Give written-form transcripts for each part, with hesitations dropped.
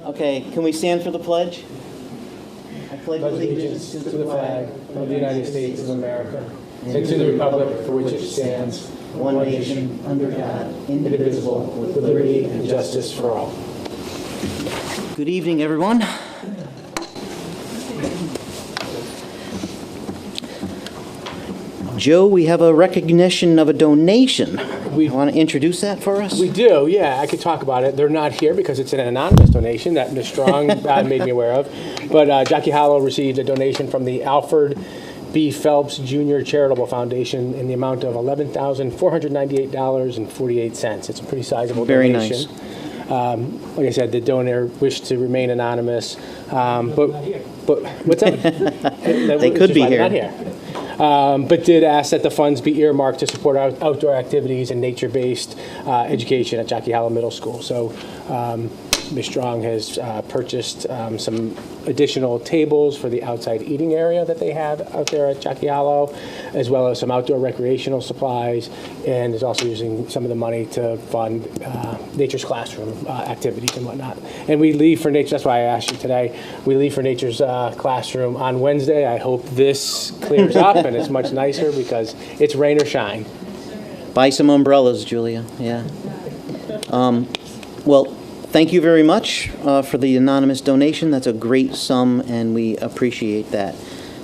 Okay, can we stand for the pledge? I pledge Allegiance to the flag of the United States of America and to the republic for which it stands, one nation, under God, indivisible, with liberty and justice for all. Good evening, everyone. Joe, we have a recognition of a donation. You want to introduce that for us? We do, yeah. I could talk about it. They're not here because it's an anonymous donation that Ms. Strong made me aware of. But Jockey Hollow received a donation from the Alfred B. Phelps Jr. Charitable Foundation in the amount of $11,498.48. It's a pretty sizable donation. Very nice. Like I said, the donor wished to remain anonymous. But what's up? They could be here. Not here. But did ask that the funds be earmarked to support outdoor activities and nature-based education at Jockey Hollow Middle School. So Ms. Strong has purchased some additional tables for the outside eating area that they have out there at Jockey Hollow, as well as some outdoor recreational supplies, and is also using some of the money to fund Nature's Classroom activities and whatnot. And we leave for Nature, that's why I asked you today, we leave for Nature's Classroom on Wednesday. I hope this clears up and it's much nicer because it's rain or shine. Buy some umbrellas, Julia. Yeah. Well, thank you very much for the anonymous donation. That's a great sum, and we appreciate that.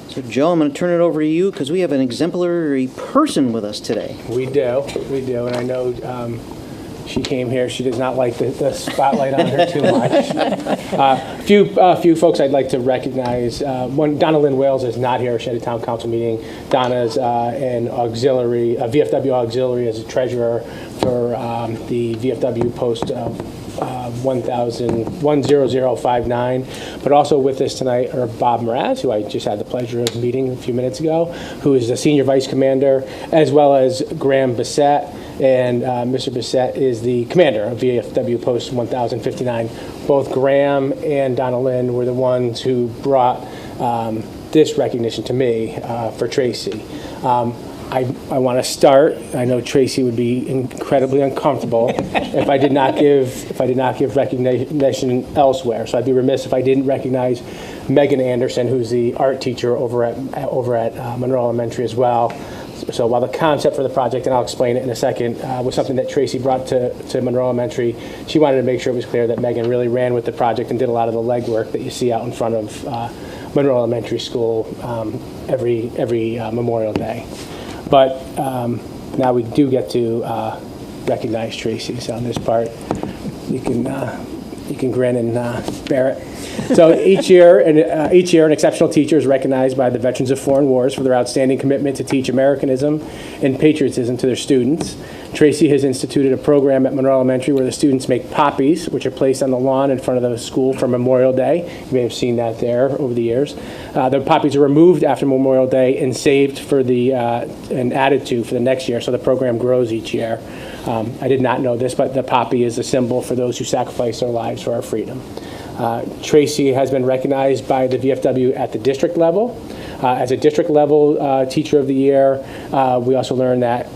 So, Joe, I'm going to turn it over to you because we have an exemplary person with us today. We do, and I know she came here. She does not like the spotlight on her too much. A few folks I'd like to recognize. One, Donna Lynn Wales is not here. She had a town council meeting. Donna's an auxiliary, a VFW auxiliary as a treasurer for the VFW post 10059. But also with us tonight are Bob Mraz, who I just had the pleasure of meeting a few minutes ago, who is the senior vice commander, as well as Graham Bissett. And Mr. Bissett is the commander of VFW Post 1059. Both Graham and Donna Lynn were the ones who brought this recognition to me for Tracy. I want to start. I know Tracy would be incredibly uncomfortable if I did not give recognition elsewhere. So I'd be remiss if I didn't recognize Megan Anderson, who's the art teacher over at Monroe Elementary as well. So while the concept for the project, and I'll explain it in a second, was something that Tracy brought to Monroe Elementary, she wanted to make sure it was clear that Megan really ran with the project and did a lot of the legwork that you see out in front of Monroe Elementary School every Memorial Day. But now we do get to recognize Tracy. So on this part, you can grin and bear it. So each year, an exceptional teacher is recognized by the Veterans of Foreign Wars for their outstanding commitment to teach Americanism and patriotism to their students. Tracy has instituted a program at Monroe Elementary where the students make poppies, which are placed on the lawn in front of the school for Memorial Day. You may have seen that there over the years. The poppies are removed after Memorial Day and saved for and added to for the next year, so the program grows each year. I did not know this, but the poppy is a symbol for those who sacrifice their lives for our freedom. Tracy has been recognized by the VFW at the district level. As a district level teacher of the year, we also learned that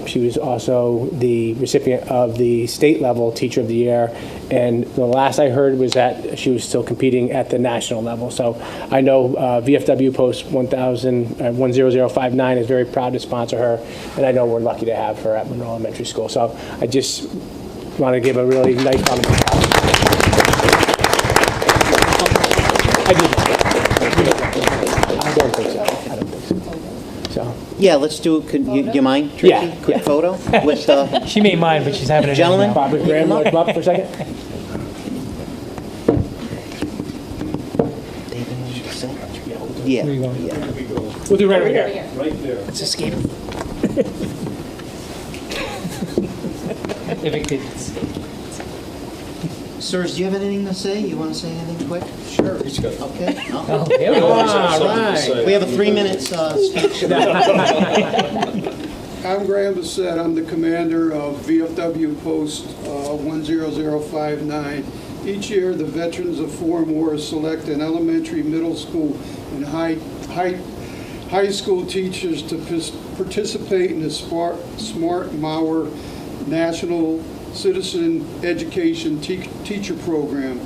she was also the recipient of the state level teacher of the year. And the last I heard was that she was still competing at the national level. So I know VFW Post 10059 is very proud to sponsor her. And I know we're lucky to have her at Monroe Elementary School. So I just want to give a really nice round of applause. I don't think so. Yeah, let's do it. Do you mind, Tracy? Yeah, Quick photo with She may mind, but she's having a gentlemen. Bob and Graham, want to come up for a second? Yeah. We'll do right over here. Right there. Let's escape. If it could. Sirs, do you have anything to say? You want to say anything quick? Sure. He's got Okay. No? Oh, there we go. We have a 3-minute speech. I'm Graham Bissett. I'm the commander of VFW Post 10059. Each year, the Veterans of Foreign Wars select an elementary, middle school, and high school teachers to participate in the Smart Mauer National Citizen Education Teacher Program.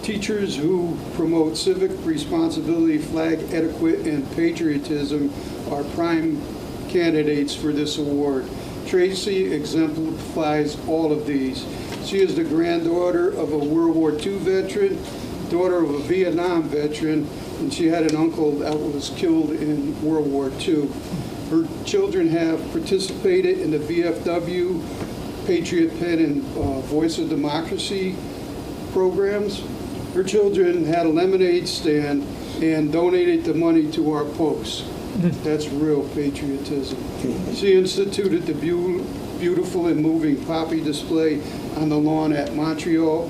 Teachers who promote civic responsibility, flag etiquette, and patriotism are prime candidates for this award. Tracy exemplifies all of these. She is the granddaughter of a World War II veteran, daughter of a Vietnam veteran, and she had an uncle that was killed in World War II. Her children have participated in the VFW, Patriot Pen, and Voice of Democracy programs. Her children had a lemonade stand and donated the money to our posts. That's real patriotism. She instituted the beautiful and moving poppy display on the lawn at Monroe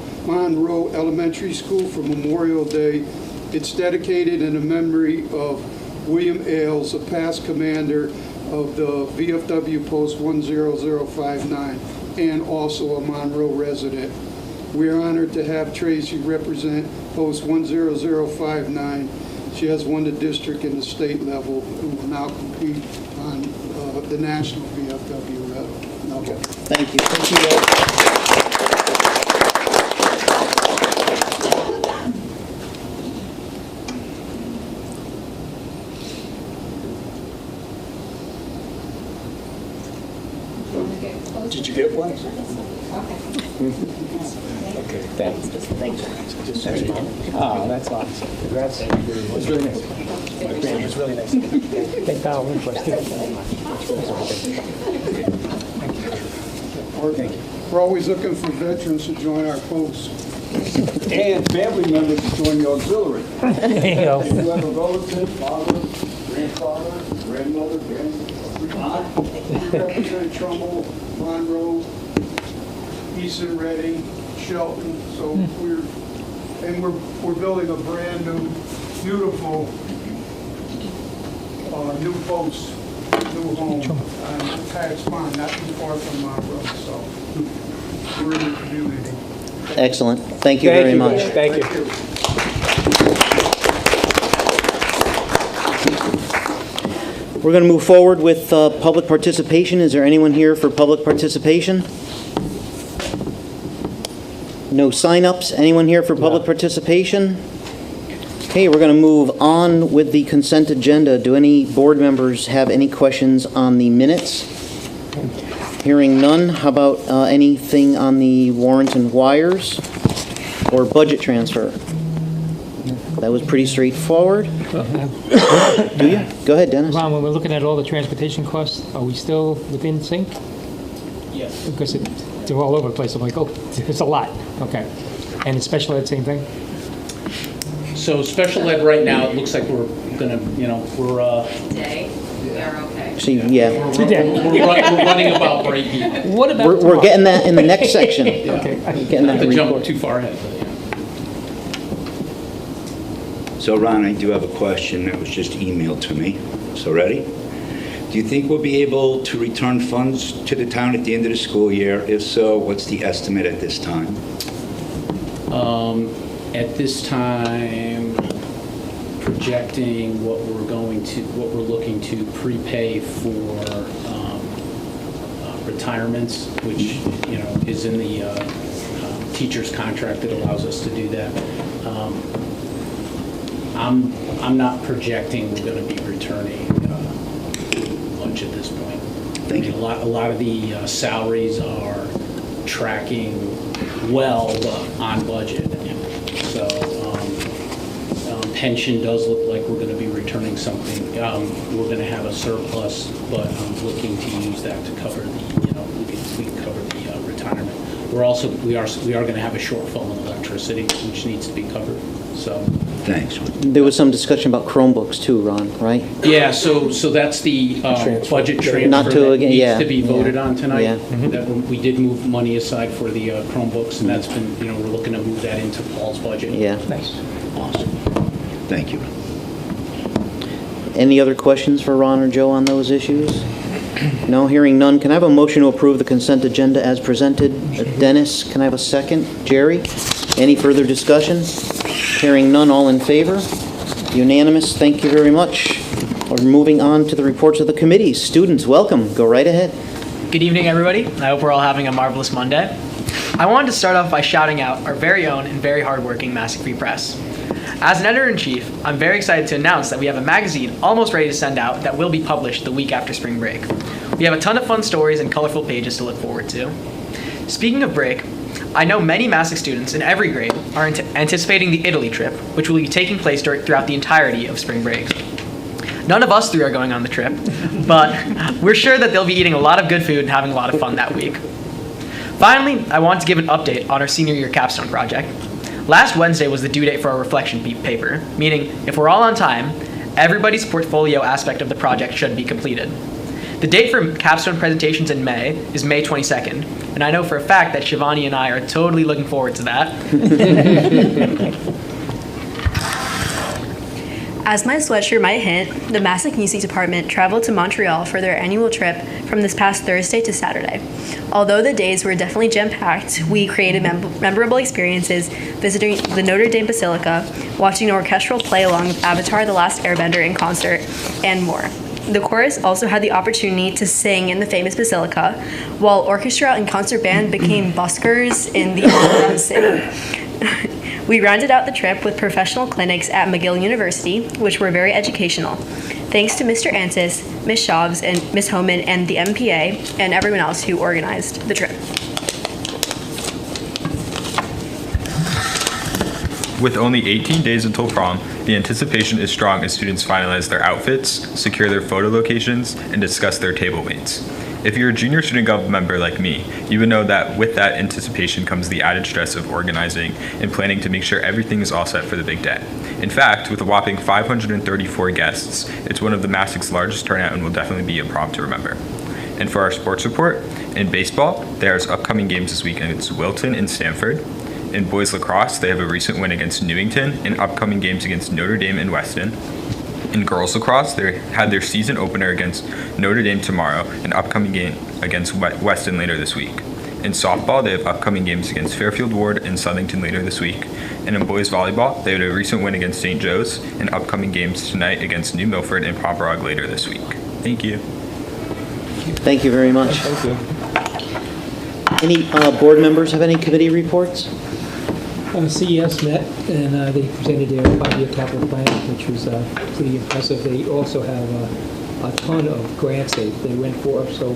Elementary School for Memorial Day. It's dedicated in the memory of William Ailes, a past commander of the VFW Post 10059 and also a Monroe resident. We are honored to have Tracy represent Post 10059. She has won the district and the state level and will now compete on the national VFW level. Thank you. Thank you. Did you get one? Okay, thanks. Oh, that's awesome. Congrats. It was really nice. It was really nice. Thank God. We're always looking for veterans to join our posts. And family members to join the auxiliary. There you go. If you have a relative, father, grandfather, grandmother, aunt, Represent Trumbull, Monroe, Easton, Reading, Shelton. So we're building a brand new, beautiful, new post, new home on Tax Pond, not too far from Monroe. So we're in the community. Excellent. Thank you very much. Thank you. We're going to move forward with public participation. Is there anyone here for public participation? No sign-ups. Anyone here for public participation? Okay, we're going to move on with the consent agenda. Do any board members have any questions on the minutes? Hearing none, how about anything on the warrants and wires or budget transfer? That was pretty straightforward. Do you? Go ahead, Dennis. Ron, when we're looking at all the transportation costs, are we still within sync? Yes. Because they're all over the place. I'm like, oh, it's a lot. Okay. And the special ed, same thing? So special ed right now, it looks like we're gonna, we're Today, we are okay. See, yeah, we're running about break even. What about we're tomorrow? getting that in the next section. Okay. Getting that Not to jump report. too far ahead. But yeah. So Ron, I do have a question that was just emailed to me. So ready? Do you think we'll be able to return funds to the town at the end of the school year? If so, what's the estimate at this time? At this time, projecting what we're looking to prepay for retirements, which, is in the teacher's contract that allows us to do that. I'm not projecting we're going to be returning much at this point. Thank you. A lot of the salaries are tracking well on budget. So pension does look like we're going to be returning something. We're going to have a surplus, but I'm looking to use that to cover the, we can cover the retirement. We are going to have a shortfall in electricity, which needs to be covered. So. Thanks. There was some discussion about Chromebooks too, Ron, right? Yeah, so that's the budget transfer Not to, that again, needs yeah, to be voted yeah, on tonight. yeah. That we did move money aside for the Chromebooks, and that's been, we're looking to move that into Paul's budget. Yeah. Nice. Awesome. Thank you. Any other questions for Ron or Joe on those issues? No, hearing none. Can I have a motion to approve the consent agenda as presented? Dennis, can I have a second? Jerry? Any further discussion? Hearing none, all in favor? Unanimous, thank you very much. We're moving on to the reports of the committees. Students, welcome. Go right ahead. Good evening, everybody. I hope we're all having a marvelous Monday. I wanted to start off by shouting out our very own and very hardworking Massac Free Press. As an editor-in-chief, I'm very excited to announce that we have a magazine almost ready to send out that will be published the week after spring break. We have a ton of fun stories and colorful pages to look forward to. Speaking of break, I know many Massac students in every grade are anticipating the Italy trip, which will be taking place throughout the entirety of spring break. None of us three are going on the trip, but we're sure that they'll be eating a lot of good food and having a lot of fun that week. Finally, I want to give an update on our senior year capstone project. Last Wednesday was the due date for our reflection paper, meaning if we're all on time, everybody's portfolio aspect of the project should be completed. The date for capstone presentations in May is May 22nd, and I know for a fact that Shivani and I are totally looking forward to that. As my sweatshirt might hint, the Massac Music Department traveled to Montreal for their annual trip from this past Thursday to Saturday. Although the days were definitely jam-packed, we created memorable experiences visiting the Notre Dame Basilica, watching an orchestral play along with Avatar: The Last Airbender in concert, and more. The chorus also had the opportunity to sing in the famous basilica, while orchestra and concert band became buskers in the underground city. We rounded out the trip with professional clinics at McGill University, which were very educational. Thanks to Mr. Antis, Ms. Shavs, and Ms. Homan, and the MPA, and everyone else who organized the trip. With only 18 days until prom, the anticipation is strong as students finalize their outfits, secure their photo locations, and discuss their table mates. If you're a junior student government member like me, you would know that with that anticipation comes the added stress of organizing and planning to make sure everything is all set for the big day. In fact, with a whopping 534 guests, it's one of the Massac's largest turnout and will definitely be a prom to remember. And for our sports report, in baseball, there's upcoming games this weekend against Wilton and Stanford. In boys lacrosse, they have a recent win against Newington and upcoming games against Notre Dame and Weston. In girls lacrosse, they had their season opener against Notre Dame tomorrow and upcoming game against Weston later this week. In softball, they have upcoming games against Fairfield Ward and Southington later this week. And in boys volleyball, they had a recent win against St. Joe's and upcoming games tonight against New Milford and Pomerog later this week. Thank you. Thank you very much. Thank you. Any board members have any committee reports? CES met, and they presented their 5-year capital plan, which was pretty impressive. They also have a ton of grants they went for, so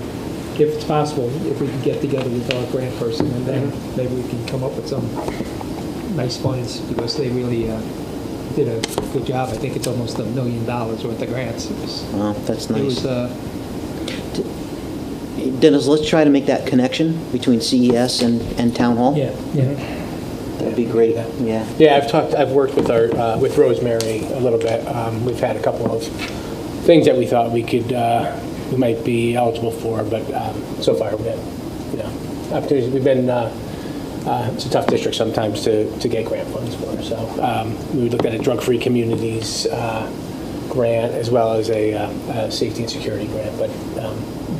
if it's possible, if we can get together with our grant person, and then maybe we can come up with some nice funds, because they really did a good job. I think it's almost $1 million worth of grants. Wow, that's nice. It was, Dennis, let's try to make that connection between CES and Town Hall. yeah. That'd be great. Yeah. Yeah, I've worked with our with Rosemary a little bit. We've had a couple of things that we thought we might be eligible for, but so far we have, opportunities. We've been it's a tough district sometimes to get grant funds for. So we looked at a drug-free communities grant as well as a safety and security grant, but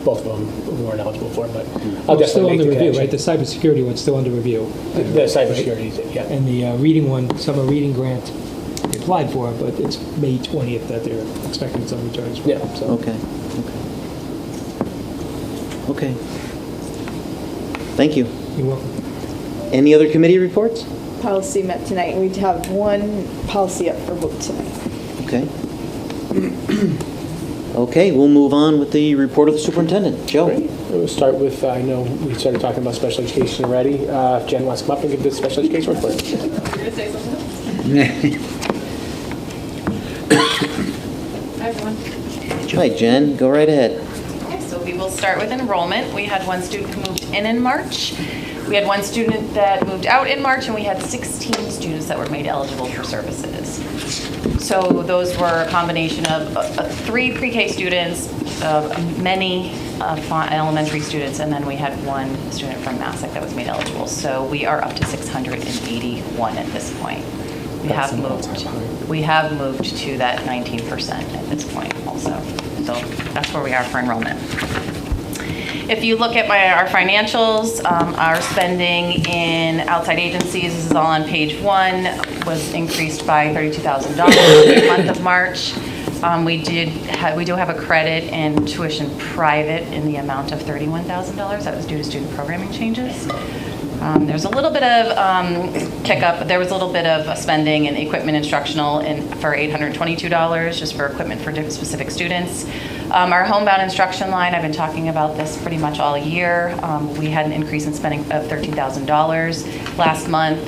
both of them we weren't eligible for. But I'll definitely still make under the review, connection. right? The cybersecurity one's still under review. The cybersecurity, yeah. And the reading one, summer reading grant, we applied for, but it's May 20th that they're expecting some returns from. Yeah. So. Okay. Thank you. You're welcome. Any other committee reports? Policy met tonight. We'd have one policy up for vote tonight. Okay. Okay, we'll move on with the report of the superintendent. Joe? Great. We'll start with, I know we started talking about special education already. If Jen wants to come up and give the special education report. You're going to say something else? Hi, everyone. Hi, Jen. Go right ahead. Okay, so we will start with enrollment. We had one student who moved in March. We had one student that moved out in March, and we had 16 students that were made eligible for services. So those were a combination of 3 pre-K students, many elementary students, and then we had one student from Massac that was made eligible. So we are up to 681 at this point. We have moved to that 19% at this point also. So that's where we are for enrollment. If you look at our financials, our spending in outside agencies, this is all on page 1, was increased by $32,000 in the month of March. We do have a credit in tuition private in the amount of $31,000. That was due to student programming changes. There's a little bit of kick-up. There was a little bit of spending in equipment instructional for $822 just for equipment for specific students. Our homebound instruction line, I've been talking about this pretty much all year. We had an increase in spending of $13,000 last month.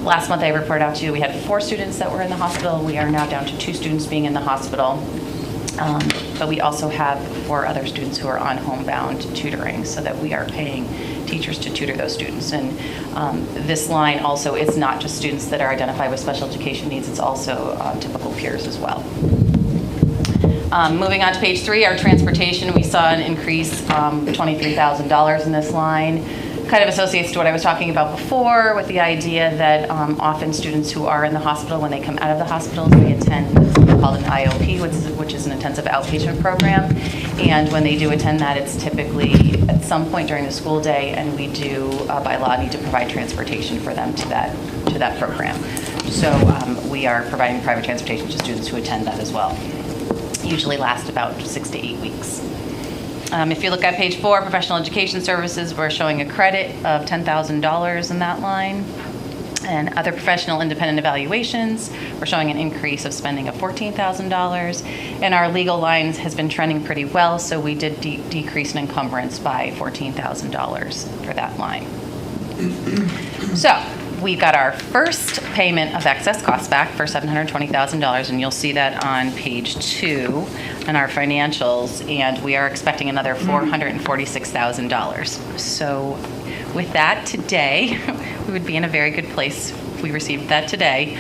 Last month I reported out to you, we had 4 students that were in the hospital. We are now down to 2 students being in the hospital. But we also have 4 other students who are on homebound tutoring, so that we are paying teachers to tutor those students. And this line also, it's not just students that are identified with special education needs, it's also typical peers as well. Moving on to page 3, our transportation, we saw an increase, $23,000 in this line. Kind of associates to what I was talking about before, with the idea that often students who are in the hospital, when they come out of the hospitals, they attend what's called an IOP, which is an intensive outpatient program. And when they do attend that, it's typically at some point during the school day, and we do, by law, need to provide transportation for them to that program. So we are providing private transportation to students who attend that as well. Usually last about 6 to 8 weeks. If you look at page 4, professional education services, we're showing a credit of $10,000 in that line. And other professional independent evaluations, we're showing an increase of spending of $14,000. And our legal lines has been trending pretty well, so we did decrease an encumbrance by $14,000 for that line. So we got our first payment of excess costs back for $720,000, and you'll see that on page 2 in our financials, and we are expecting another $446,000. So with that today, we would be in a very good place if we received that today.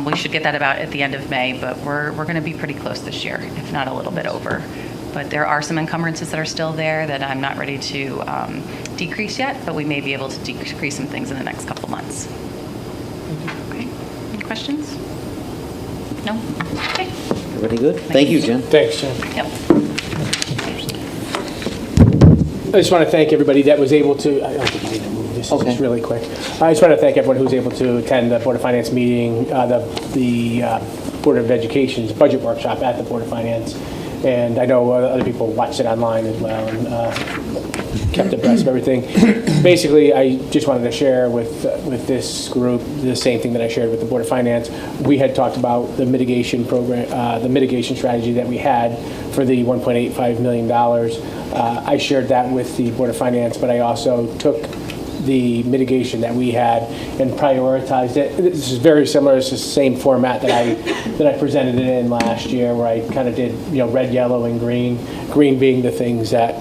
We should get that about at the end of May, but we're going to be pretty close this year, if not a little bit over. But there are some encumbrances that are still there that I'm not ready to decrease yet, but we may be able to decrease some things in the next couple months. Okay, any questions? No? Okay. Everybody good? Thank you, Jen. Thanks, Jen. Yep. I just want to thank everybody that was able to, I don't think you need to move this, Okay. just really quick. I just want to thank everyone who was able to attend the Board of Finance meeting, the Board of Education's budget workshop at the Board of Finance. And I know other people watched it online as well and kept abreast of everything. Basically, I just wanted to share with this group the same thing that I shared with the Board of Finance. We had talked about the mitigation program, the mitigation strategy that we had for the $1.85 million. I shared that with the Board of Finance, but I also took the mitigation that we had and prioritized it. This is very similar. It's the same format that I presented it in last year, where I kind of did, red, yellow, and green. Green being the things that,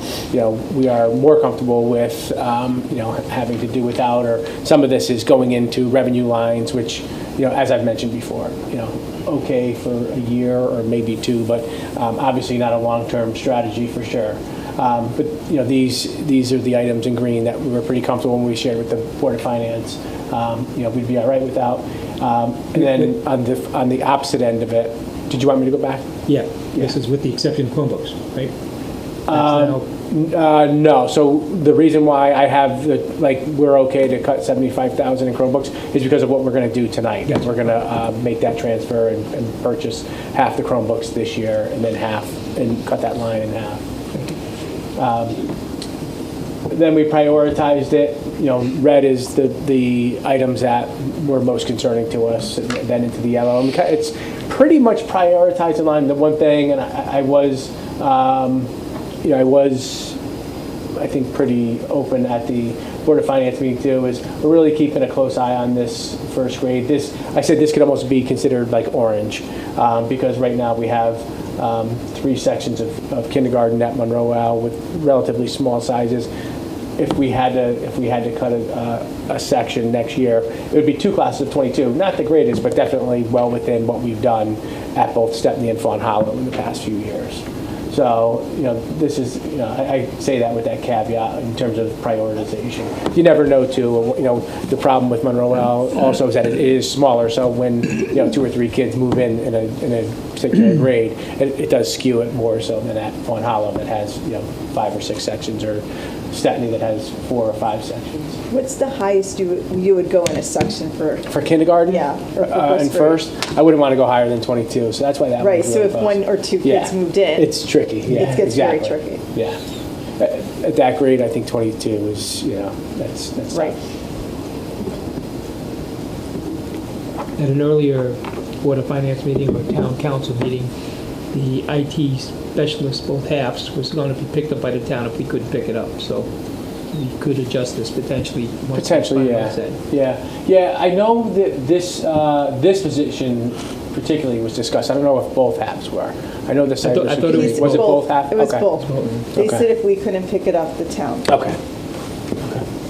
we are more comfortable with, having to do without, or some of this is going into revenue lines, which, as I've mentioned before, okay for a year or maybe 2, but obviously not a long-term strategy for sure. But these are the items in green that we were pretty comfortable when we shared with the Board of Finance. We'd be all right without. And then on the opposite end of it, did you want me to go back? Yeah, this is with the exception of Chromebooks, right? No. So the reason why I have we're okay to cut $75,000 in Chromebooks is because of what we're going to do tonight. Yes. We're going to make that transfer and purchase half the Chromebooks this year, and then and cut that line in half. Then we prioritized it. Red is the items that were most concerning to us, and then into the yellow. And it's pretty much prioritized in line. The one thing, and I was, I think, pretty open at the Board of Finance meeting too, is we're really keeping a close eye on this first grade. I said this could almost be considered like orange, because right now we have 3 sections of kindergarten at Monroe with relatively small sizes. If we had to cut a section next year, it would be 2 classes of 22. Not the greatest, but definitely well within what we've done at both Stepney and Fawn Hollow in the past few years. So, this is, I say that with that caveat in terms of prioritization. You never know, too. The problem with Monroe also is that it is smaller. So when 2 or 3 kids move in a particular grade, it does skew it more so than at Fawn Hollow that has 5 or 6 sections, or Stepney that has 4 or 5 sections. What's the highest you would go in a section for? For kindergarten? Yeah. And first, I wouldn't want to go higher than 22, so that's why that right, was so really if close. 1 or 2 kids moved in. It's tricky, yeah. It gets exactly. very tricky. Yeah. At that grade, I think 22 is, that's right. At an earlier Board of Finance meeting or Town Council meeting, the IT specialists, both halves, was going to be picked up by the town if we couldn't pick it up. So we could adjust this potentially. Once Potentially, it's yeah. finalized. Yeah. I know that this position particularly was discussed. I don't know if both halves were. I know the I thought it was was it both halves? It was Okay. both. They Okay. said if we couldn't pick it up, the town. Okay.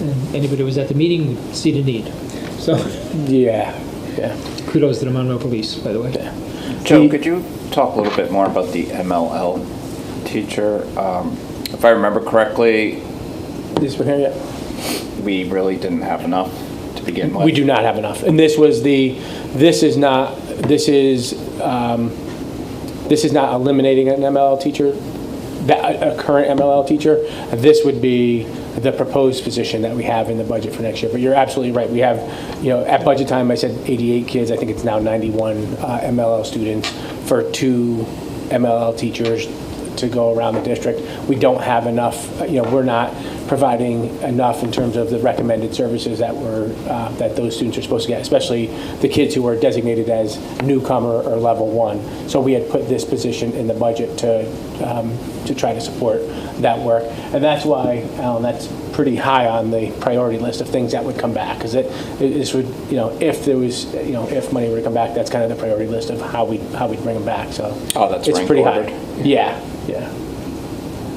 And anybody who was at the meeting would see the need. So Yeah. kudos to the Monroe Police, by the way. Joe, could you talk a little bit more about the MLL teacher? If I remember correctly, This one here, yeah. we really didn't have enough to begin with. We do not have enough. And this is not eliminating an MLL teacher, a current MLL teacher. This would be the proposed position that we have in the budget for next year. But you're absolutely right. We have, at budget time, I said 88 kids. I think it's now 91 MLL students for 2 MLL teachers to go around the district. We don't have enough, we're not providing enough in terms of the recommended services that those students are supposed to get, especially the kids who are designated as newcomer or level 1. So we had put this position in the budget to try to support that work. And that's why, Alan, that's pretty high on the priority list of things that would come back. Because this would, if there was, if money were to come back, that's kind of the priority list of how we'd bring them back. So that's it's rank pretty ordered. high. Yeah.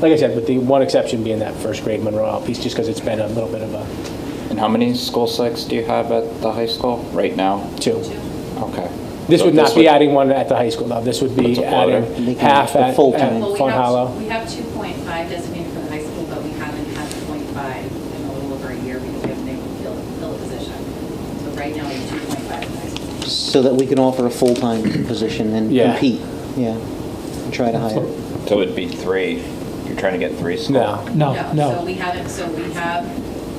Like I said, with the one exception being that first grade Monroe piece, just because it's been a little bit of a... And how many school psychs do you have at the high school right now? 2. Okay. This So would not be adding one at the high school, though. This would be That's a floater. adding half at full-time. Well, Fun Hollow. We have 2.5 designated for the high school, but we haven't had 0.5 in a little over a year because we haven't been able to fill a position. So right now we have 2.5 in the high school. So that we can offer a full-time position and Yeah. compete, and try to hire. So it'd be 3. You're trying to get 3 schools? No. So we have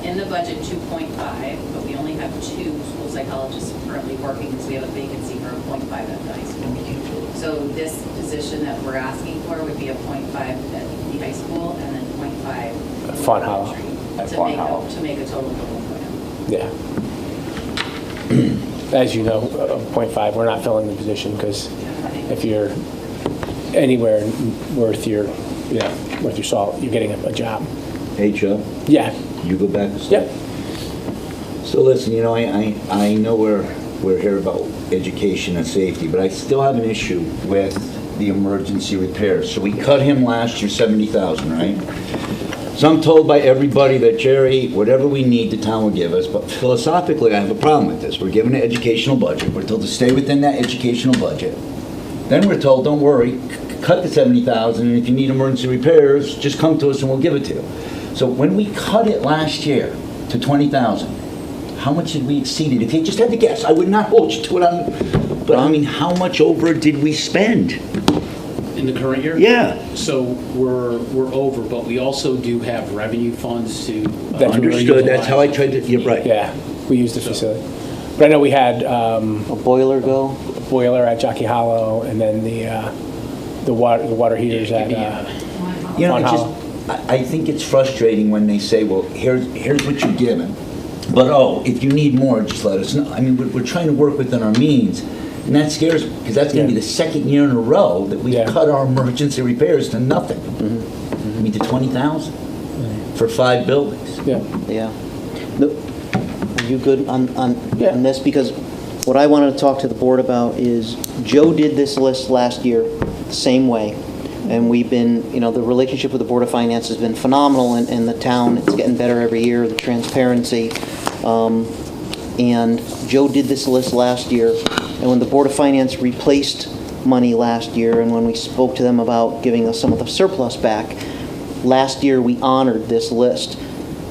in the budget 2.5, but we only have 2 school psychologists currently working because we have a vacancy for a 0.5 at the high school. So this position that we're asking for would be a 0.5 at the high school and then 0.5 At Fun Hollow. At Fun Hollow. To make a total of 1.0. Yeah. As you know, 0.5, we're not filling the position because if you're anywhere worth your salt, you're getting a job. Hey, Joe, Yeah. you go back to stuff. Yep. So listen, I know we're here about education and safety, but I still have an issue with the emergency repairs. So we cut him last year, 70,000, right? So I'm told by everybody that, Jerry, whatever we need, the town will give us, but philosophically, I have a problem with this. We're given an educational budget. We're told to stay within that educational budget. Then we're told, don't worry, cut the 70,000, and if you need emergency repairs, just come to us and we'll give it to you. So when we cut it last year to 20,000, how much did we exceed it? If you just had to guess, I would not hold you to it but I mean, how much over did we spend? In the current year? Yeah. So we're over, but we also do have revenue funds to. Understood, that's how I tried to, you're right. Yeah, we use the facility. But I know we had A boiler go? a boiler at Jockey Hollow and then the water heaters at You know, Fun it Hollow. I think it's frustrating when they say, well, here's what you're given, but if you need more, just let us know. I mean, we're trying to work within our means, and that scares me, because that's going to be the second year in a row that we've cut our emergency repairs to nothing. I mean, to 20,000 for 5 buildings. Yeah. Are you good on this? Because what I wanted to talk to the board about is, Joe did this list last year the same way. And we've been, the relationship with the Board of Finance has been phenomenal in the town. It's getting better every year, the transparency. And Joe did this list last year. And when the Board of Finance replaced money last year, and when we spoke to them about giving us some of the surplus back, last year we honored this list.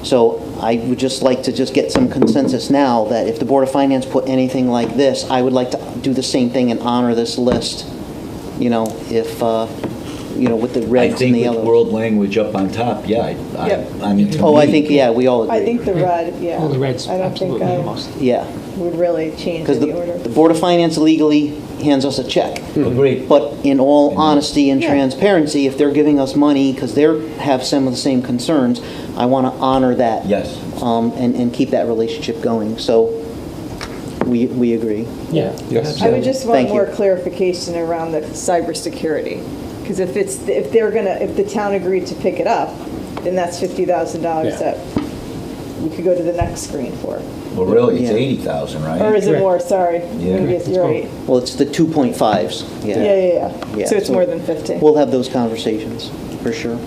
So I would just like to get some consensus now that if the Board of Finance put anything like this, I would like to do the same thing and honor this list. With the I reds and think the with yellows. world language up on top, Yep. I mean, to Oh, I me- think, we all agree. I think the red, yeah. All the reds, I don't think absolutely, most. Yeah, would really change because the order. the Board of Finance legally hands us a check. Agreed. But in all honesty and Yeah. transparency, if they're giving us money because they have some of the same concerns, I want to honor that. Yes. And keep that relationship going. So We agree. Yeah. Yes. I would just want Thank you. more clarification around the cybersecurity. Because if the town agreed to pick it up, then that's $50,000 Yeah. that we could go to the next screen for. Well, really, it's Yeah. 80,000, right? Or is it Correct. more, sorry? Yeah. Maybe you're right. Well, it's the 2.5s. Yeah. Yeah, So it's so more than 50. We'll have those conversations, for sure.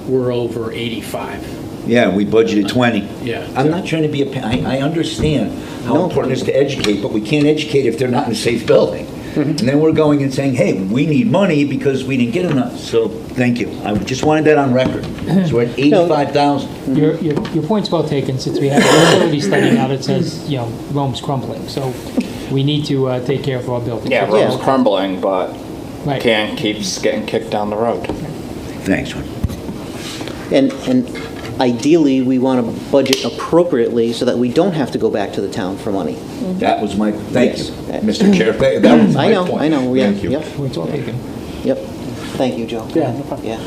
We're over 85. Yeah, we budgeted 20. Yeah. I'm not trying to be I understand how No. important it is to educate, but we can't educate if they're not in a safe building. And then we're going and saying, hey, we need money because we didn't get enough. So, thank you. I just wanted that on record. So we're at 85,000. Your point's well taken, since we have a facility study now that says, Rome's crumbling. So we need to take care of our buildings. Yeah, Yeah. Rome's crumbling, but Right. can keeps getting kicked down the road. Thanks, Ron. And ideally, we want to budget appropriately so that we don't have to go back to the town for money. That was my, thank you, Yes. Mr. Chair. That was I my know, point. I know, yeah, Thank you. yep, Point's well taken. yep. Thank you, Joe. Yeah, no problem. Yeah.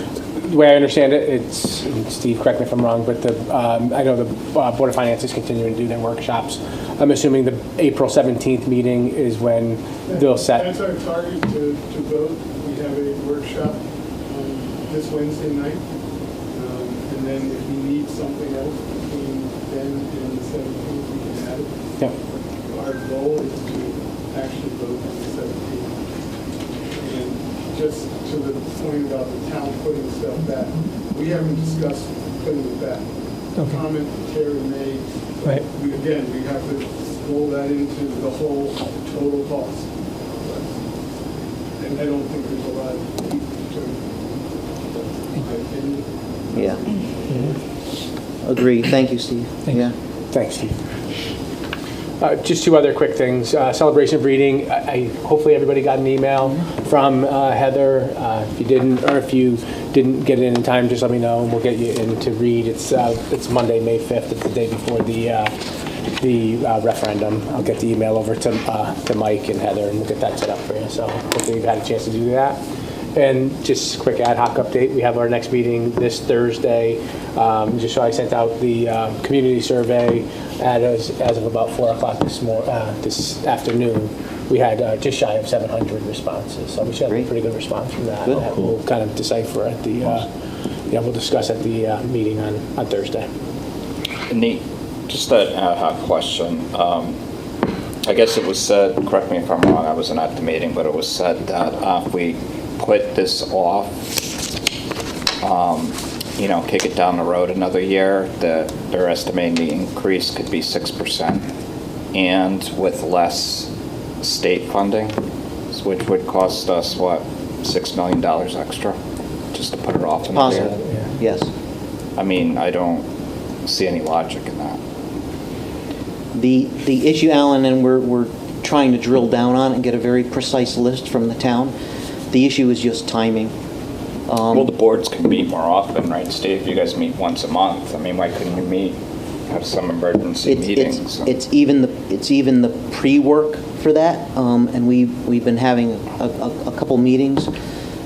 The way I understand it, it's, and Steve, correct me if I'm wrong, but I know the Board of Finance is continuing to do their workshops. I'm assuming the April 17th meeting is when they'll set. That's our target to vote. We have a workshop this Wednesday night. And then if we need something else between then and the 17th, we can add it. Yeah. Our goal is to actually vote on the 17th. And just to the point about the town putting stuff back, we haven't discussed putting it back. The Okay. comment that Terry made, Right. we have to roll that into the whole total cost. And I don't think there's a lot of heat to it. That's my opinion. Yeah. Agree. Thank you, Steve. Thank you. Yeah. Thanks, Steve. Just two other quick things. Celebration of Reading. Hopefully everybody got an email from Heather. If you didn't, or if you didn't get it in time, just let me know and we'll get you in to read. It's Monday, May 5th. It's the day before the referendum. I'll get the email over to Mike and Heather and we'll get that set up for you. So hopefully you've had a chance to do that. And just a quick ad hoc update, we have our next meeting this Thursday. Just so I sent out the community survey as of about 4 o'clock this afternoon. We had just shy of 700 responses, so we should have a pretty good response from that. Good. That we'll kind of decipher at the, we'll discuss at the meeting on Thursday. Nate, just an ad hoc question. I guess it was said, correct me if I'm wrong, I wasn't at the meeting, but it was said that if we put this off, kick it down the road another year, that they're estimating the increase could be 6%, and with less state funding, which would cost us, $6 million extra, just to put it off another year? Possible. Yes. I mean, I don't see any logic in that. The issue, Alan, and we're trying to drill down on it and get a very precise list from the town. The issue is just timing. Well, the boards can meet more often, right, Steve? You guys meet once a month. I mean, why couldn't you have some emergency meetings? It's even the pre-work for that, and we've been having a couple meetings.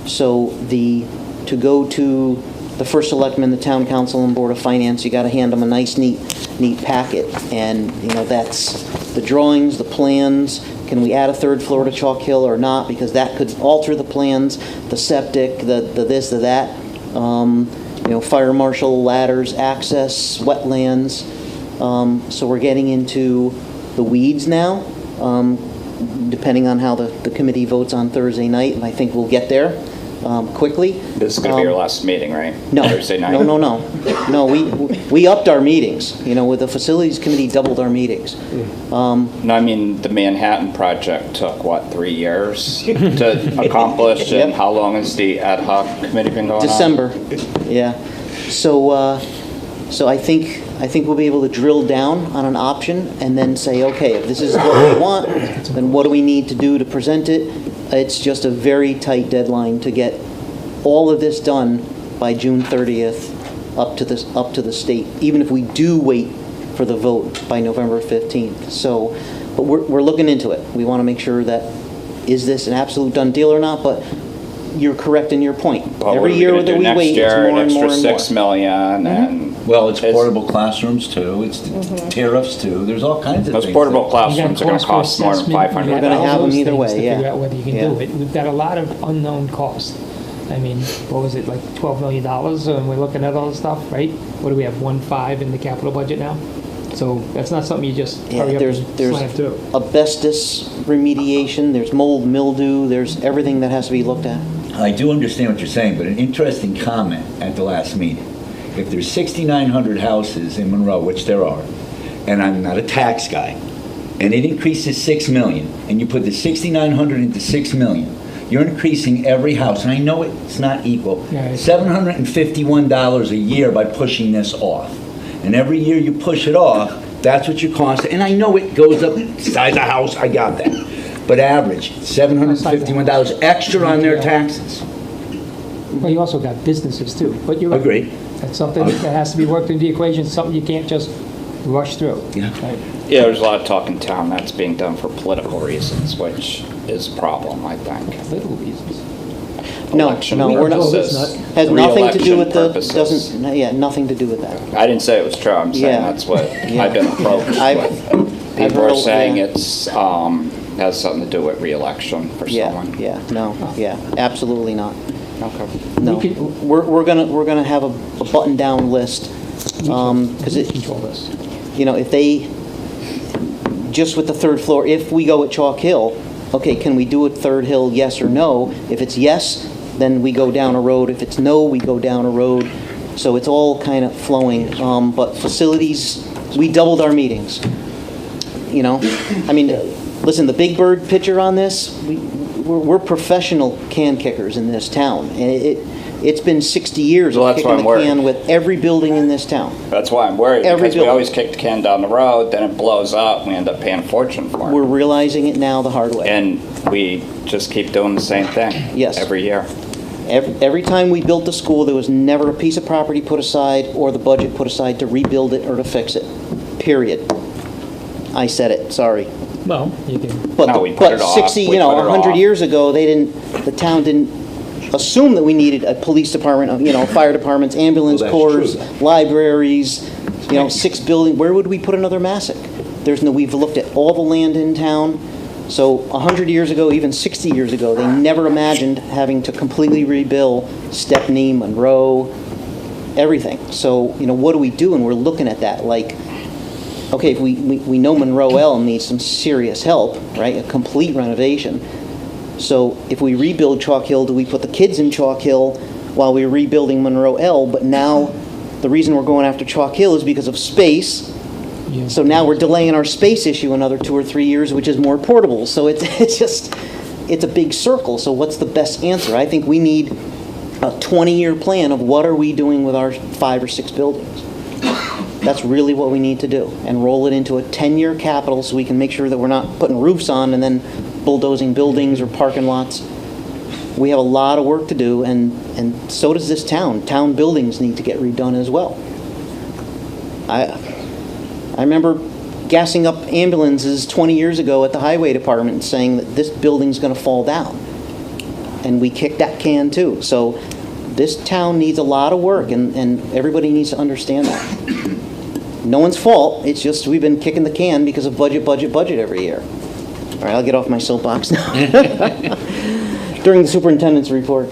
So to go to the first selectman, the town council, and board of finance, you got to hand them a nice, neat packet, and that's the drawings, the plans. Can we add a third floor to Chalk Hill or not? Because that could alter the plans, the septic, the this, the that. Fire marshal, ladders, access, wetlands. So we're getting into the weeds now, depending on how the committee votes on Thursday night, and I think we'll get there quickly. This is going to be your last meeting, right? No. Thursday night? No, we upped our meetings. With the facilities committee, doubled our meetings. No, I mean, the Manhattan project took, 3 years to accomplish? Yep. And how long has the ad hoc committee been going on? December, yeah. So I think we'll be able to drill down on an option and then say, okay, if this is what we want, then what do we need to do to present it? It's just a very tight deadline to get all of this done by June 30th up to the state, even if we do wait for the vote by November 15th. So, but we're looking into it. We want to make sure that, is this an absolute done deal or not? But you're correct in your point. But Every year that we wait, it's more and more and more. An extra $6 million, and Well, it's portable classrooms too, it's tariffs too, there's all kinds of things. Those portable You got classrooms are gonna for cost more than assessment, you $500. got all have them those either things way, to yeah. figure out whether you can Yeah. do it. We've got a lot of unknown costs. I mean, what was it, like $12 million, and we're looking at all this stuff, right? What do we have, 1.5 in the capital budget now? So that's not something you just Yeah, hurry up there's and slam through. asbestos remediation, there's mold, mildew, there's everything that has to be looked at. I do understand what you're saying, but an interesting comment at the last meeting. If there's 6,900 houses in Monroe, which there are, and I'm not a tax guy, and it increases 6 million, and you put the 6,900 into 6 million, you're increasing every house, and I know it's not equal, Yeah, it's- $751 a year by pushing this off. And every year you push it off, that's what your cost, and I know it goes up, size of house, I got that. But average, $751 extra on their taxes. Well, you also got businesses too, but you're right. Agreed. That's something that has to be worked into the equation, something you can't just rush through. Yeah. Right. Yeah, there's a lot of talk in town that's being done for political reasons, which is a problem, I think. Little reasons. No, Election no, we're not, purposes, has nothing to do with the, re-election doesn't, purposes. yeah, nothing to do with that. I didn't say it was true, I'm saying Yeah. that's what Yeah. I've been approached I've with. People heard are a- saying yeah. it's, has something to do with re-election for Yeah, someone. yeah, no, yeah, absolutely not. Okay. No, We can- we're gonna have a button-down list, because We it, control this. you know, if they, just with the third floor, if we go at Chalk Hill, okay, can we do it Third Hill, yes or no? If it's yes, then we go down a road. If it's no, we go down a road. So it's all kind of flowing. But facilities, we doubled our meetings. You know, I mean, listen, the Big Bird picture on this, we're professional can kickers in this town. And it's been 60 years Well, of that's why kicking I'm the can worried. with every building in this town. That's why I'm worried, Every because we building. always kick the can down the road, then it blows up, we end up paying a fortune for We're it. realizing it now the hard way. And we just keep doing the same thing. Yes. Every year. Every time we built a school, there was never a piece of property put aside or the budget put aside to rebuild it or to fix it, period. I said it, sorry. Well, you can, But, No, we put it off. 60, We you know, put it 100 off. years ago, the town didn't assume that we needed a police department, you know, fire departments, ambulance Well, corps, that's true, libraries, you know, 6 buildings. Where would we put another Massac? We've looked at all the land in town. So 100 years ago, even 60 years ago, they never imagined having to completely rebuild Stepney, Monroe, everything. So, you know, what do we do? And we're looking at that like, okay, if we know Monroe L needs some serious help, right? A complete renovation. So if we rebuild Chalk Hill, do we put the kids in Chalk Hill while we're rebuilding Monroe L? But now, the reason we're going after Chalk Hill is because of space. you. So now we're delaying our space issue another 2 or 3 years, which is more portable. So it's a big circle. So what's the best answer? I think we need a 20-year plan of what are we doing with our 5 or 6 buildings. That's really what we need to do, and roll it into a 10-year capital so we can make sure that we're not putting roofs on and then bulldozing buildings or parking lots. We have a lot of work to do, and so does this town. Town buildings need to get redone as well. I remember gassing up ambulances 20 years ago at the highway department and saying that this building's going to fall down. And we kicked that can too. So this town needs a lot of work, and everybody needs to understand that. No one's fault. It's just we've been kicking the can because of budget every year. All right, I'll get off my soapbox now. During the superintendent's report.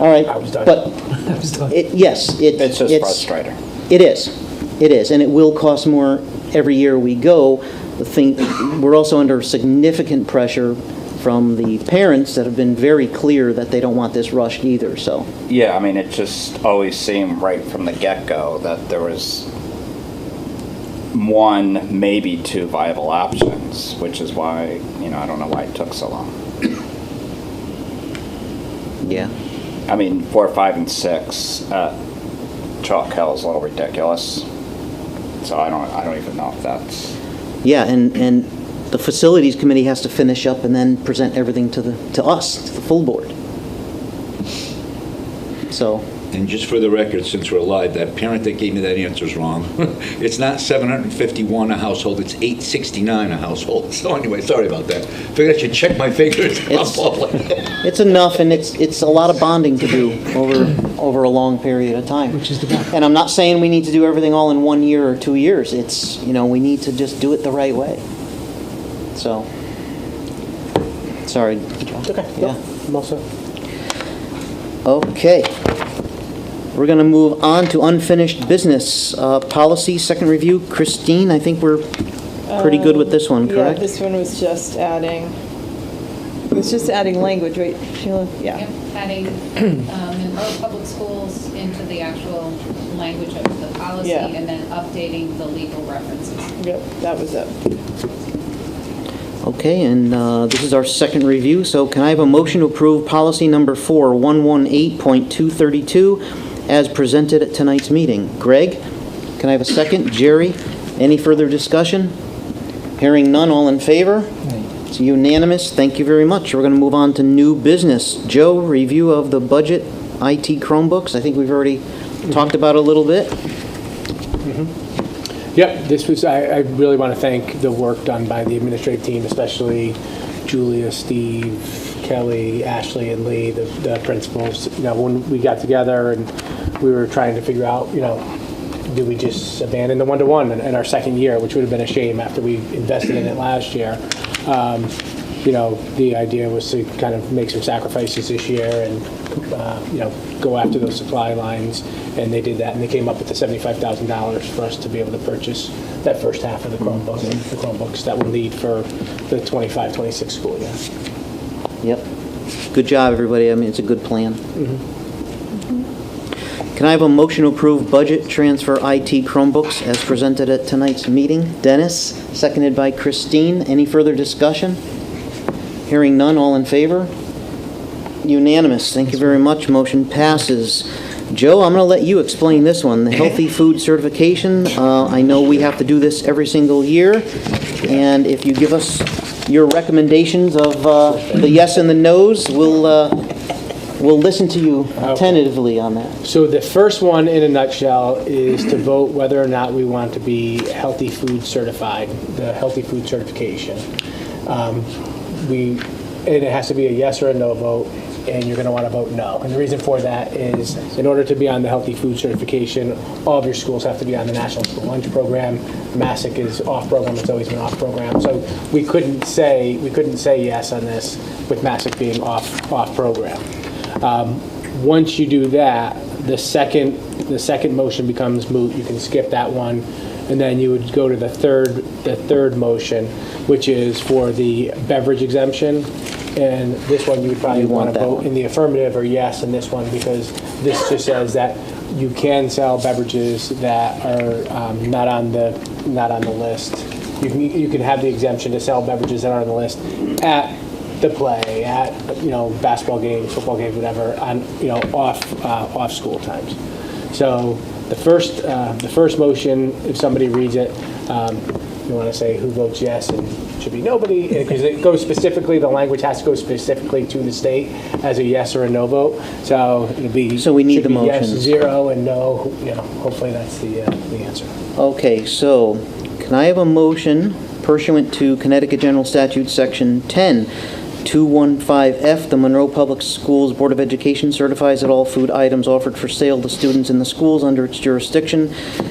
All right. I was done. But I was done. yes, It's just frustrating. it is, and it will cost more every year we go. The thing, we're also under significant pressure from the parents that have been very clear that they don't want this rushed either, so. Yeah, I mean, it just always seemed right from the get-go that there was one, maybe 2 viable options, which is why, I don't know why it took so long. Yeah. I mean, 4, 5, and 6 at Chalk Hill is a little ridiculous. So I don't even know if that's. Yeah, and the facilities committee has to finish up and then present everything to us, to the full board. So, And just for the record, since we're live, that parent that gave me that answer is wrong. It's not 751 a household, it's 869 a household. So anyway, sorry about that. Figured I should check my figures. It's enough, and it's a lot of bonding to do over a long period of time. Which is the point. And I'm not saying we need to do everything all in 1 year or 2 years. It's, we need to just do it the right way. So, sorry. Okay. Yeah. I'm all set. Okay. We're going to move on to unfinished business. Policy, second review. Christine, I think we're pretty good with this one, correct? Yeah, this one was just adding, language, right, Sheila? Yeah. Yep, adding Monroe Public Schools into the actual language of the policy, Yeah. and then updating the legal references. Yep, that was it. Okay, and this is our second review, so can I have a motion to approve policy number 4118.232 as presented at tonight's meeting? Greg, can I have a second? Jerry, any further discussion? Hearing none, all in favor? It's unanimous. Thank you very much. We're going to move on to new business. Joe, review of the budget IT Chromebooks. I think we've already talked about it a little bit. Yep, this was, I really want to thank the work done by the administrative team, especially Julia, Steve, Kelly, Ashley, and Lee, the principals. When we got together and we were trying to figure out, do we just abandon the one-to-one in our second year, which would have been a shame after we invested in it last year. The idea was to kind of make some sacrifices this year and, go after those supply lines. And they did that, and they came up with the $75,000 for us to be able to purchase that first half of the Chromebooks that we'll need for the 25-26 school year. Yep. Good job, everybody. I mean, it's a good plan. Can I have a motion to approve budget transfer IT Chromebooks as presented at tonight's meeting? Dennis, seconded by Christine. Any further discussion? Hearing none, all in favor? Unanimous. Thank you very much. Motion passes. Joe, I'm going to let you explain this one, the healthy food certification. I know we have to do this every single year, and if you give us your recommendations of the yes and the no's, we'll listen to you tentatively on that. So the first one, in a nutshell, is to vote whether or not we want to be healthy food certified, the healthy food certification. And it has to be a yes or a no vote, and you're going to want to vote no. And the reason for that is, in order to be on the healthy food certification, all of your schools have to be on the National School Lunch Program. MASIC is off program; it's always been off program. So we couldn't say yes on this with MASIC being off program. Once you do that, the second motion becomes moot. You can skip that one, and then you would go to the third motion, which is for the beverage exemption. And this one you would probably want to vote in the affirmative or yes in this one, because this just says that you can sell beverages that are not on the list. You can have the exemption to sell beverages that are on the list at the play, at basketball games, football games, whatever, on off school times. So the first motion, if somebody reads it, you want to say who votes yes, and it should be nobody, because it goes specifically, the language has to go specifically to the state as a yes or a no vote. So it'll be, so we need the motion. Yes, 0, and no. Hopefully that's the answer. Okay, so can I have a motion pursuant to Connecticut General Statute Section 10.215F, the Monroe Public Schools Board of Education certifies that all food items offered for sale to students in the schools under its jurisdiction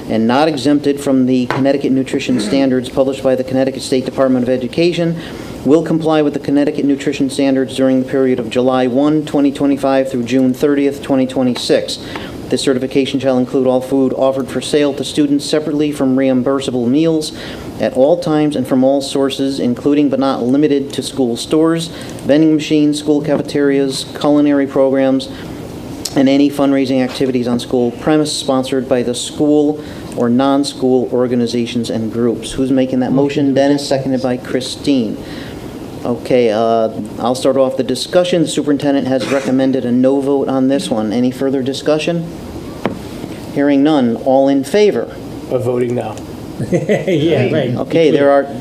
and not exempted from the Connecticut nutrition standards published by the Connecticut State Department of Education will comply with the Connecticut nutrition standards during the period of July 1, 2025 through June 30th, 2026. This certification shall include all food offered for sale to students separately from reimbursable meals at all times and from all sources, including but not limited to school stores, vending machines, school cafeterias, culinary programs, and any fundraising activities on school premise sponsored by the school or non-school organizations and groups. Who's making that motion? Dennis, seconded by Christine. Okay, I'll start off the discussion. The superintendent has recommended a no vote on this one. Any further discussion? Hearing none. All in favor? Of voting no. Yeah, right. Okay, there are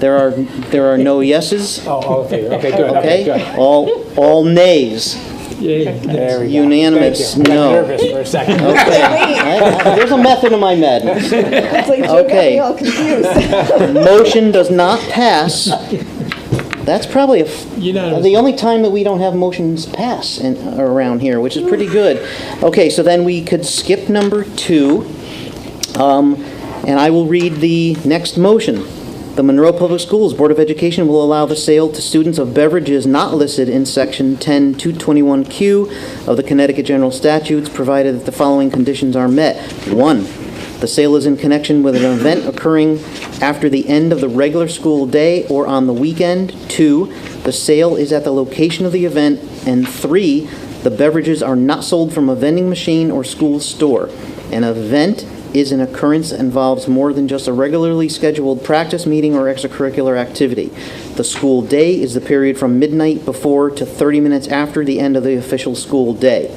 no yeses. All in favor. Okay, good. Okay, good. all nays. Yay. There we go. Unanimous, Thank you. I got no. nervous for a second. Okay. There's a method to my madness. It's like Joe got Okay. me all confused. Motion does not pass. That's probably Unanimous. the only time that we don't have motions pass around here, which is pretty good. Okay, so then we could skip number 2, and I will read the next motion. The Monroe Public Schools Board of Education will allow the sale to students of beverages not listed in Section 10221Q of the Connecticut General Statutes, provided that the following conditions are met. 1, the sale is in connection with an event occurring after the end of the regular school day or on the weekend. 2, the sale is at the location of the event. And 3, the beverages are not sold from a vending machine or school store. An event is an occurrence that involves more than just a regularly scheduled practice, meeting, or extracurricular activity. The school day is the period from midnight before to 30 minutes after the end of the official school day.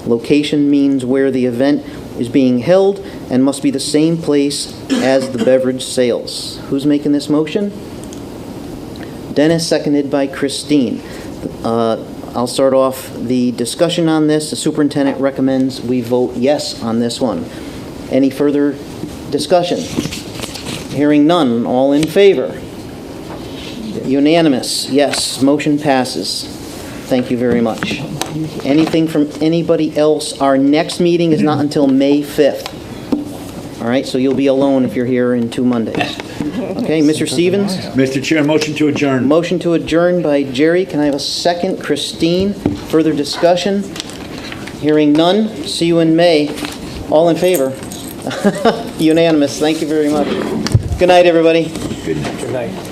Location means where the event is being held and must be the same place as the beverage sales. Who's making this motion? Dennis, seconded by Christine. I'll start off the discussion on this. The superintendent recommends we vote yes on this one. Any further discussion? Hearing none. All in favor? Unanimous. Yes, motion passes. Thank you very much. Anything from anybody else? Our next meeting is not until May 5th. All right, so you'll be alone if you're here in 2 Mondays. Okay, Mr. Stevens? Mr. Chair, motion to adjourn. Motion to adjourn by Jerry. Can I have a second? Christine? Further discussion? Hearing none. See you in May. All in favor? Unanimous. Thank you very much. Good night, everybody. Good night. Good night.